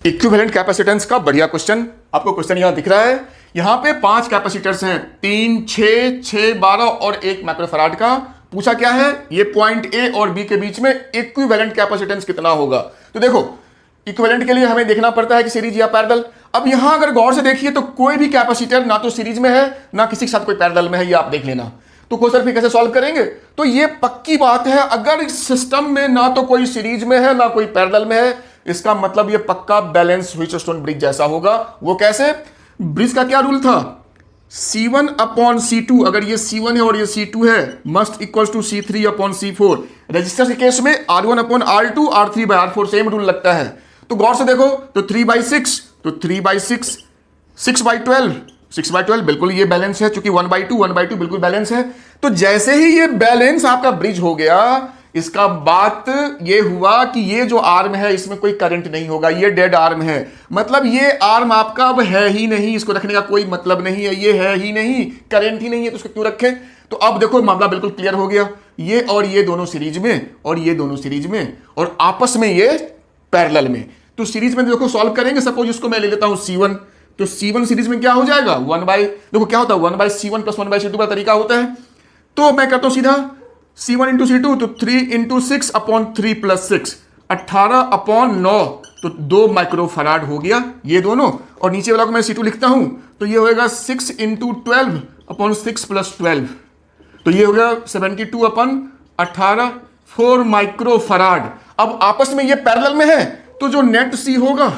Equivalent capacitance का बढ़िया question. आपको क्वेश्चन यहां दिख रहा है। यहां पे 5 कैपेसिटर्स हैं, 3, 6, 6, 12 और 1 माइक्रोफैराड का। पूछा क्या है, ये पॉइंट ए और बी के बीच में इक्विवेलेंट कैपेसिटेंस कितना होगा। तो देखो, इक्विवेलेंट के लिए हमें देखना पड़ता है कि सीरीज या पैरेलल। अब यहां अगर गौर से देखिए तो कोई भी कैपेसिटर ना तो सीरीज में है ना किसी के साथ कोई पैरेलल में है, ये आप देख लेना। तो क्वेश्चन फिर कैसे सॉल्व करेंगे। तो ये पक्की बात है, अगर इस सिस्टम में ना तो कोई सीरीज में है ना कोई पैरेलल में है, इसका मतलब ये पक्का बैलेंस व्हीटस्टोन ब्रिज जैसा होगा। वो कैसे, ब्रिज का क्या रूल था, C1 अपॉन C2, अगर ये C1 है और ये C2 है, must equal to C3 upon C4। Register के केस में R1 upon R2, R3 bye R4 same rule लगता है। तो गौर से देखो, तो 3/6, तो 3/6, 6/12, 6/12 बिल्कुल ये बैलेंस है, चूंकि 1/2, 1/2 बिल्कुल बैलेंस है। तो जैसे ही ये बैलेंस आपका ब्रिज हो गया, इसका बात ये हुआ कि ये जो आर्म है इसमें कोई करंट नहीं होगा, ये डेड आर्म है। मतलब ये आर्म आपका अब है ही नहीं, इसको रखने का कोई मतलब नहीं है, ये है ही नहीं, करंट ही नहीं है, तो उसको क्यों रखें। तो अब देखो मामला बिल्कुल क्लियर हो गया। ये और ये दोनों सीरीज में और ये दोनों सीरीज में और आपस में ये पैरेलल में। तो सीरीज में देखो सॉल्व करेंगे, सपोज इसको मैं ले लेता हूं C1, तो C1 सीरीज में क्या हो जाएगा, देखो क्या होता है 1/C1 प्लस 1/C2 का तरीका होता है। तो मैं करता हूं सीधा C1 इंटू C2, तो 3 इंटू 6 अपॉन 3 प्लस 6, 18 अपॉन 9, तो 2 माइक्रोफैराड हो गया ये दोनों। और नीचे वाला को मैं C2 लिखता हूं, तो ये होगा 6 इंटू 12 अपॉन 6 प्लस 12, तो ये हो गया 72 अपॉन 18, 4 माइक्रोफैराड। अब आपस में ये पैरेलल में है, तो जो नेट C होगा,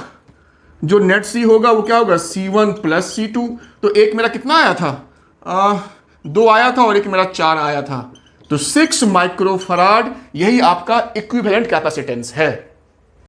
जो नेट C होगा वो क्या होगा, C1 प्लस C2। तो एक मेरा कितना आया था, 2 आया था और एक मेरा 4 आया था। तो 6 माइक्रोफैराड यही आपका इक्विवेलेंट कैपेसिटेंस है।